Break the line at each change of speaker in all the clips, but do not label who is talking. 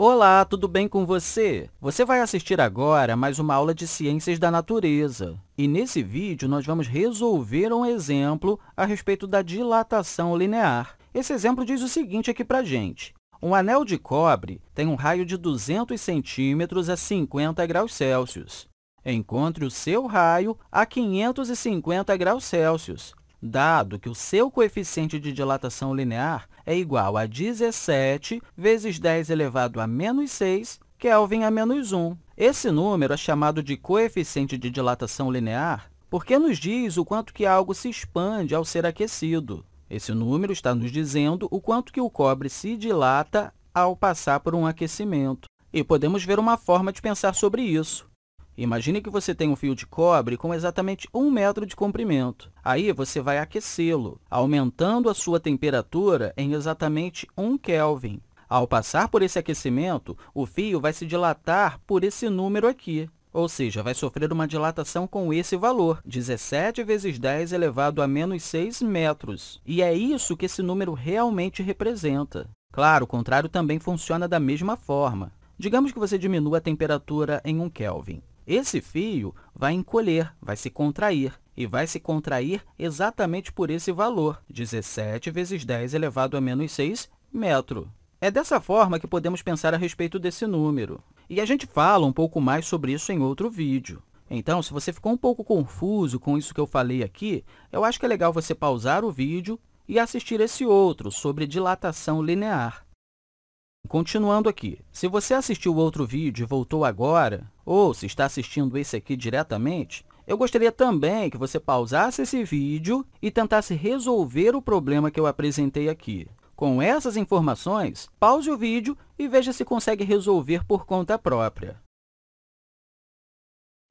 Olá, tudo bem com você? Você vai assistir agora a mais uma aula de Ciências da Natureza. E nesse vídeo, nós vamos resolver um exemplo a respeito da dilatação linear. Esse exemplo diz o seguinte aqui para a gente. Um anel de cobre tem um raio de 200 centímetros a 50 graus Celsius. Encontre o seu raio a 550 graus Celsius. Dado que o seu coeficiente de dilatação linear é igual a 17 vezes 10 elevado a menos 6 Kelvin a menos 1. Esse número é chamado de coeficiente de dilatação linear porque nos diz o quanto que algo se expande ao ser aquecido. Esse número está nos dizendo o quanto que o cobre se dilata ao passar por um aquecimento. E podemos ver uma forma de pensar sobre isso. Imagine que você tem um fio de cobre com exatamente 1 metro de comprimento. Aí, você vai aquecê-lo, aumentando a sua temperatura em exatamente 1 Kelvin. Ao passar por esse aquecimento, o fio vai se dilatar por esse número aqui, ou seja, vai sofrer uma dilatação com esse valor, 17 vezes 10 elevado a menos 6 metros. E é isso que esse número realmente representa. Claro, o contrário também funciona da mesma forma. Digamos que você diminua a temperatura em 1 Kelvin. Esse fio vai encolher, vai se contrair, e vai se contrair exatamente por esse valor, 17 vezes 10 elevado a menos 6 metro. É dessa forma que podemos pensar a respeito desse número. E a gente fala um pouco mais sobre isso em outro vídeo. Então, se você ficou um pouco confuso com isso que eu falei aqui, eu acho que é legal você pausar o vídeo e assistir esse outro sobre dilatação linear. Continuando aqui, se você assistiu o outro vídeo e voltou agora, ou se está assistindo esse aqui diretamente, eu gostaria também que você pausasse esse vídeo e tentasse resolver o problema que eu apresentei aqui. Com essas informações, pause o vídeo e veja se consegue resolver por conta própria.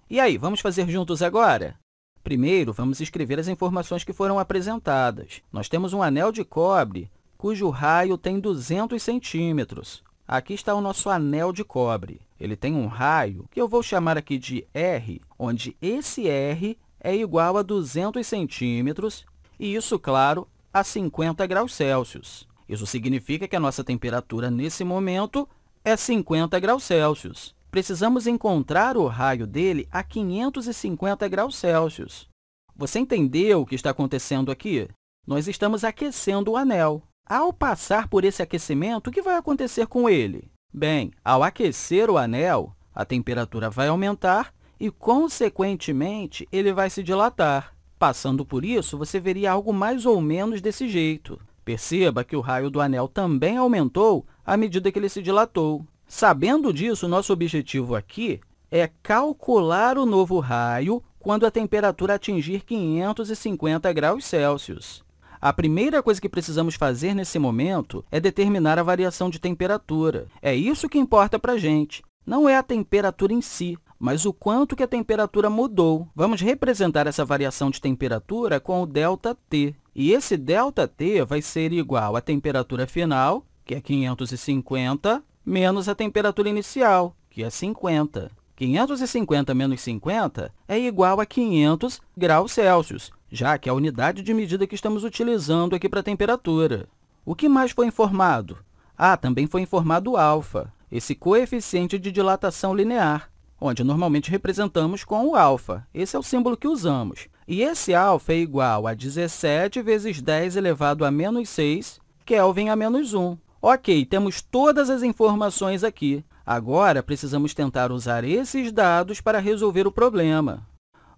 E aí, vamos fazer juntos agora? Primeiro, vamos escrever as informações que foram apresentadas. Nós temos um anel de cobre cujo raio tem 200 centímetros. Aqui está o nosso anel de cobre. Ele tem um raio que eu vou chamar aqui de R, onde esse R é igual a 200 centímetros, e isso, claro, a 50 graus Celsius. Isso significa que a nossa temperatura, nesse momento, é 50 graus Celsius. Precisamos encontrar o raio dele a 550 graus Celsius. Você entendeu o que está acontecendo aqui? Nós estamos aquecendo o anel. Ao passar por esse aquecimento, o que vai acontecer com ele? Bem, ao aquecer o anel, a temperatura vai aumentar e, consequentemente, ele vai se dilatar. Passando por isso, você veria algo mais ou menos desse jeito. Perceba que o raio do anel também aumentou à medida que ele se dilatou. Sabendo disso, nosso objetivo aqui é calcular o novo raio quando a temperatura atingir 550 graus Celsius. A primeira coisa que precisamos fazer nesse momento é determinar a variação de temperatura. É isso que importa para a gente. Não é a temperatura em si, mas o quanto que a temperatura mudou. Vamos representar essa variação de temperatura com o ΔT. E esse ΔT vai ser igual à temperatura final, que é 550, menos a temperatura inicial, que é 50. 550 menos 50 é igual a 500 graus Celsius, já que é a unidade de medida que estamos utilizando aqui para a temperatura. O que mais foi informado? Também foi informado o alfa, esse coeficiente de dilatação linear, onde normalmente representamos com o alfa. Esse é o símbolo que usamos. E esse alfa é igual a 17 vezes 10 elevado a menos 6 Kelvin a menos 1. Ok, temos todas as informações aqui. Agora, precisamos tentar usar esses dados para resolver o problema.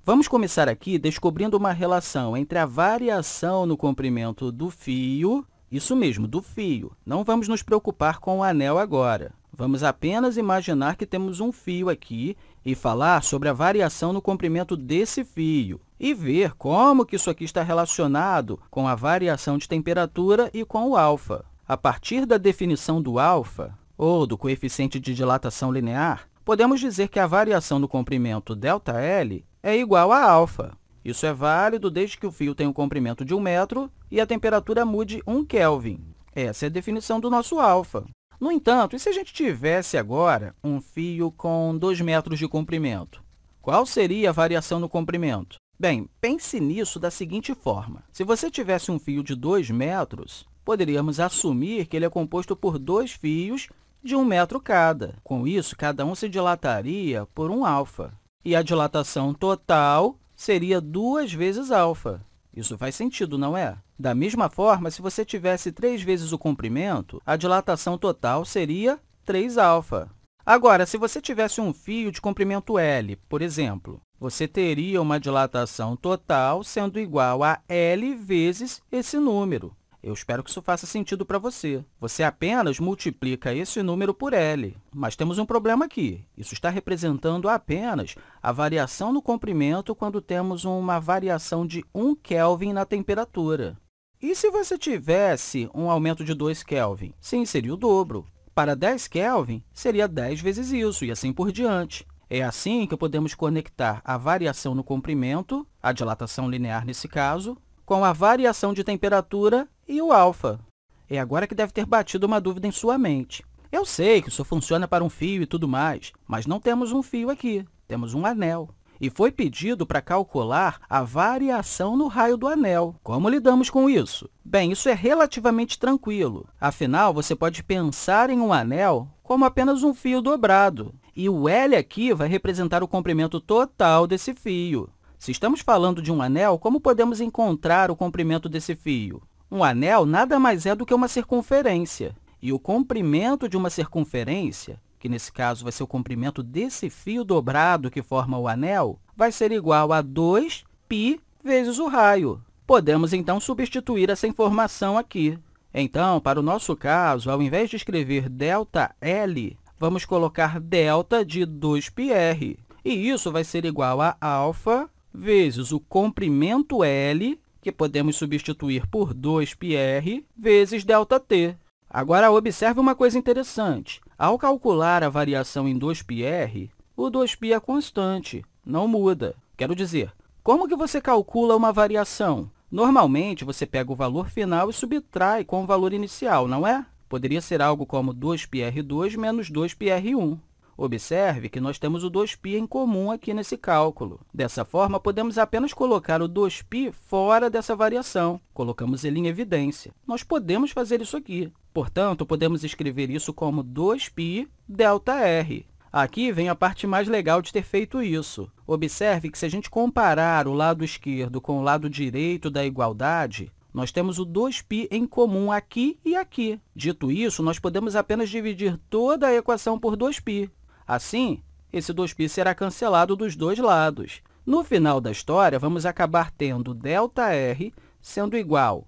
Vamos começar aqui descobrindo uma relação entre a variação no comprimento do fio, isso mesmo, do fio. Não vamos nos preocupar com o anel agora. Vamos apenas imaginar que temos um fio aqui e falar sobre a variação no comprimento desse fio e ver como que isso aqui está relacionado com a variação de temperatura e com o alfa. A partir da definição do alfa, ou do coeficiente de dilatação linear, podemos dizer que a variação no comprimento ΔL é igual a alfa. Isso é válido desde que o fio tenha um comprimento de 1 metro e a temperatura mude 1 Kelvin. Essa é a definição do nosso alfa. No entanto, e se a gente tivesse agora um fio com 2 metros de comprimento? Qual seria a variação no comprimento? Bem, pense nisso da seguinte forma. Se você tivesse um fio de 2 metros, poderíamos assumir que ele é composto por 2 fios de 1 metro cada. Com isso, cada um se dilataria por 1 alfa. E a dilatação total seria 2 vezes alfa. Isso faz sentido, não é? Da mesma forma, se você tivesse 3 vezes o comprimento, a dilatação total seria 3 alfa. Agora, se você tivesse um fio de comprimento L, por exemplo, você teria uma dilatação total sendo igual a L vezes esse número. Eu espero que isso faça sentido para você. Você apenas multiplica esse número por L. Mas temos um problema aqui. Isso está representando apenas a variação no comprimento quando temos uma variação de 1 Kelvin na temperatura. E se você tivesse um aumento de 2 Kelvin? Sim, seria o dobro. Para 10 Kelvin, seria 10 vezes isso, e assim por diante. É assim que podemos conectar a variação no comprimento, a dilatação linear nesse caso, com a variação de temperatura e o alfa. É agora que deve ter batido uma dúvida em sua mente. Eu sei que isso funciona para um fio e tudo mais, mas não temos um fio aqui, temos um anel. E foi pedido para calcular a variação no raio do anel. Como lidamos com isso? Bem, isso é relativamente tranquilo. Afinal, você pode pensar em um anel como apenas um fio dobrado. E o L aqui vai representar o comprimento total desse fio. Se estamos falando de um anel, como podemos encontrar o comprimento desse fio? Um anel nada mais é do que uma circunferência. E o comprimento de uma circunferência, que nesse caso vai ser o comprimento desse fio dobrado que forma o anel, vai ser igual a 2π vezes o raio. Podemos, então, substituir essa informação aqui. Então, para o nosso caso, ao invés de escrever ΔL, vamos colocar delta de 2πr. E isso vai ser igual a alfa vezes o comprimento L, que podemos substituir por 2πr, vezes ΔT. Agora, observe uma coisa interessante. Ao calcular a variação em 2πr, o 2π é constante, não muda. Quero dizer, como que você calcula uma variação? Normalmente, você pega o valor final e subtrai com o valor inicial, não é? Poderia ser algo como 2πr2 menos 2πr1. Observe que nós temos o 2π em comum aqui nesse cálculo. Dessa forma, podemos apenas colocar o 2π fora dessa variação. Colocamos ele em evidência. Nós podemos fazer isso aqui. Portanto, podemos escrever isso como 2π ΔR. Aqui vem a parte mais legal de ter feito isso. Observe que se a gente comparar o lado esquerdo com o lado direito da igualdade, nós temos o 2π em comum aqui e aqui. Dito isso, nós podemos apenas dividir toda a equação por 2π. Assim, esse 2π será cancelado dos dois lados. No final da história, vamos acabar tendo ΔR sendo igual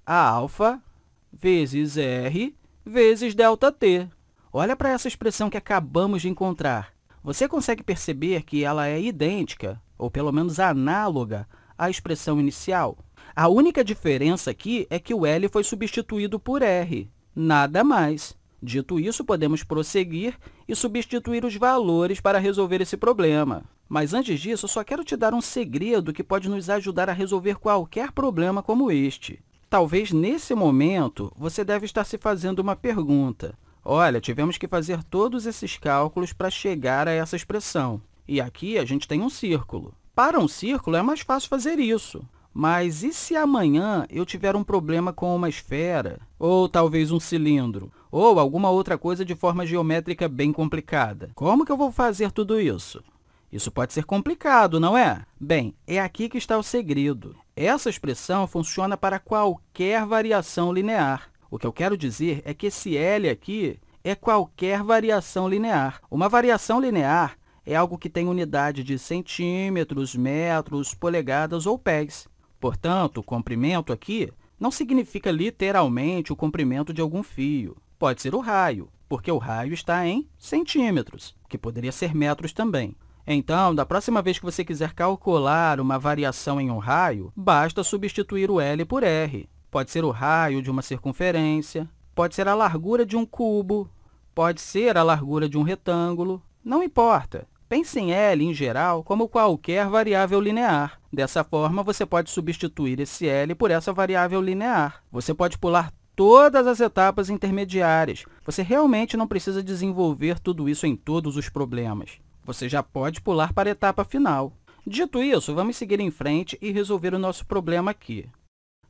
a alfa vezes R vezes ΔT. Olha para essa expressão que acabamos de encontrar. Você consegue perceber que ela é idêntica, ou pelo menos análoga, à expressão inicial? A única diferença aqui é que o L foi substituído por R, nada mais. Dito isso, podemos prosseguir e substituir os valores para resolver esse problema. Mas antes disso, eu só quero te dar um segredo que pode nos ajudar a resolver qualquer problema como este. Talvez, nesse momento, você deve estar se fazendo uma pergunta. Olha, tivemos que fazer todos esses cálculos para chegar a essa expressão. E aqui a gente tem um círculo. Para um círculo, é mais fácil fazer isso. Mas e se amanhã eu tiver um problema com uma esfera, ou talvez um cilindro, ou alguma outra coisa de forma geométrica bem complicada? Como que eu vou fazer tudo isso? Isso pode ser complicado, não é? Bem, é aqui que está o segredo. Essa expressão funciona para qualquer variação linear. O que eu quero dizer é que esse L aqui é qualquer variação linear. Uma variação linear é algo que tem unidade de centímetros, metros, polegadas ou pés. Portanto, o comprimento aqui não significa literalmente o comprimento de algum fio. Pode ser o raio, porque o raio está em centímetros, que poderia ser metros também. Então, da próxima vez que você quiser calcular uma variação em um raio, basta substituir o L por R. Pode ser o raio de uma circunferência, pode ser a largura de um cubo, pode ser a largura de um retângulo, não importa. Pense em L, em geral, como qualquer variável linear. Dessa forma, você pode substituir esse L por essa variável linear. Você pode pular todas as etapas intermediárias. Você realmente não precisa desenvolver tudo isso em todos os problemas. Você já pode pular para a etapa final. Dito isso, vamos seguir em frente e resolver o nosso problema aqui.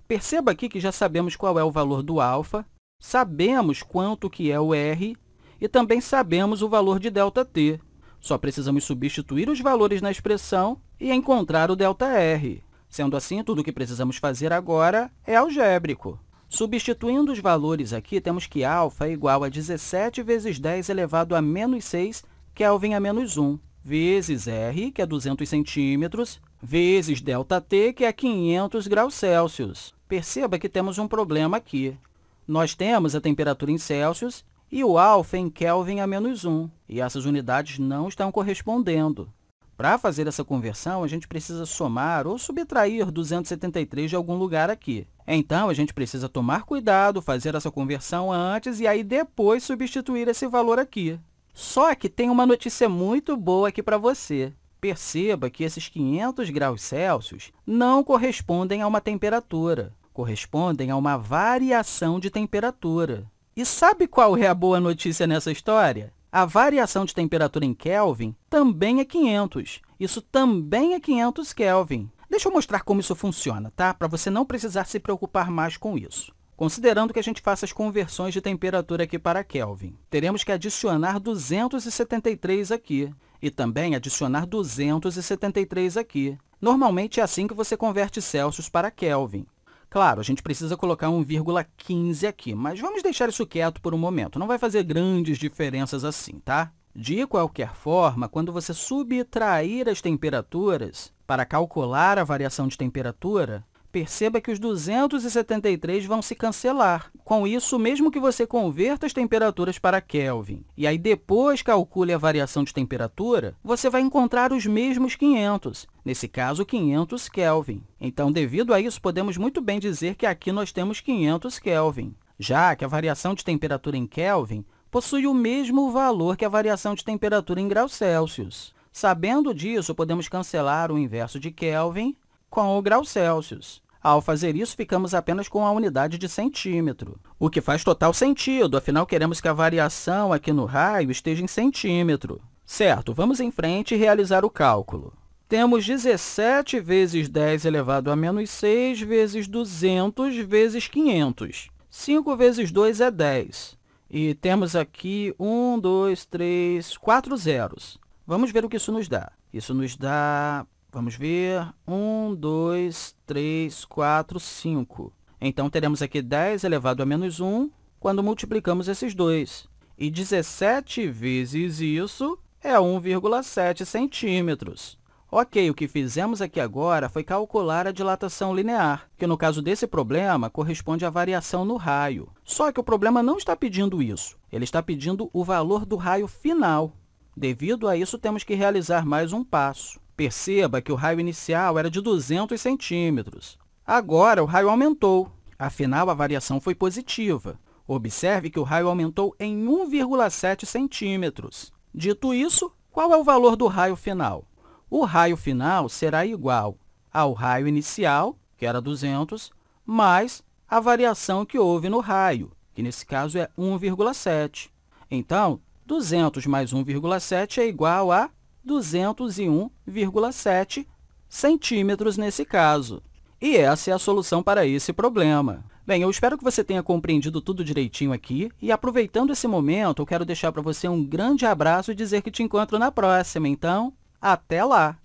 Perceba aqui que já sabemos qual é o valor do alfa, sabemos quanto que é o R, e também sabemos o valor de ΔT. Só precisamos substituir os valores na expressão e encontrar o ΔR. Sendo assim, tudo o que precisamos fazer agora é algébrico. Substituindo os valores aqui, temos que α é igual a 17 vezes 10 elevado a menos 6 Kelvin a menos 1, vezes R, que é 200 centímetros, vezes ΔT, que é 500 graus Celsius. Perceba que temos um problema aqui. Nós temos a temperatura em Celsius e o α em Kelvin a menos 1, e essas unidades não estão correspondendo. Para fazer essa conversão, a gente precisa somar ou subtrair 273 de algum lugar aqui. Então, a gente precisa tomar cuidado, fazer essa conversão antes e aí depois substituir esse valor aqui. Só que tem uma notícia muito boa aqui para você. Perceba que esses 500 graus Celsius não correspondem a uma temperatura, correspondem a uma variação de temperatura. E sabe qual é a boa notícia nessa história? A variação de temperatura em Kelvin também é 500. Isso também é 500 Kelvin. Deixa eu mostrar como isso funciona, tá? Para você não precisar se preocupar mais com isso. Considerando que a gente faça as conversões de temperatura aqui para Kelvin, teremos que adicionar 273 aqui e também adicionar 273 aqui. Normalmente é assim que você converte Celsius para Kelvin. Claro, a gente precisa colocar 1,15 aqui, mas vamos deixar isso quieto por um momento. Não vai fazer grandes diferenças assim, tá? De qualquer forma, quando você subtrair as temperaturas para calcular a variação de temperatura, perceba que os 273 vão se cancelar. Com isso, mesmo que você converta as temperaturas para Kelvin e aí depois calcule a variação de temperatura, você vai encontrar os mesmos 500, nesse caso 500 Kelvin. Então, devido a isso, podemos muito bem dizer que aqui nós temos 500 Kelvin, já que a variação de temperatura em Kelvin possui o mesmo valor que a variação de temperatura em graus Celsius. Sabendo disso, podemos cancelar o inverso de Kelvin com o grau Celsius. Ao fazer isso, ficamos apenas com a unidade de centímetro, o que faz total sentido, afinal queremos que a variação aqui no raio esteja em centímetro. Certo, vamos em frente e realizar o cálculo. Temos 17 vezes 10 elevado a menos 6 vezes 200 vezes 500. 5 vezes 2 é 10. E temos aqui 1, 2, 3, 4 zeros. Vamos ver o que isso nos dá. Isso nos dá... Vamos ver, 1, 2, 3, 4, 5. Então, teremos aqui 10 elevado a menos 1 quando multiplicamos esses dois. E 17 vezes isso é 1,7 centímetros. Ok, o que fizemos aqui agora foi calcular a dilatação linear, que no caso desse problema corresponde à variação no raio. Só que o problema não está pedindo isso, ele está pedindo o valor do raio final. Devido a isso, temos que realizar mais um passo. Perceba que o raio inicial era de 200 centímetros. Agora, o raio aumentou. Afinal, a variação foi positiva. Observe que o raio aumentou em 1,7 centímetros. Dito isso, qual é o valor do raio final? O raio final será igual ao raio inicial, que era 200, mais a variação que houve no raio, que nesse caso é 1,7. Então, 200 mais 1,7 é igual a 201,7 centímetros nesse caso. E essa é a solução para esse problema. Bem, eu espero que você tenha compreendido tudo direitinho aqui e, aproveitando esse momento, eu quero deixar para você um grande abraço e dizer que te encontro na próxima. Então, até lá!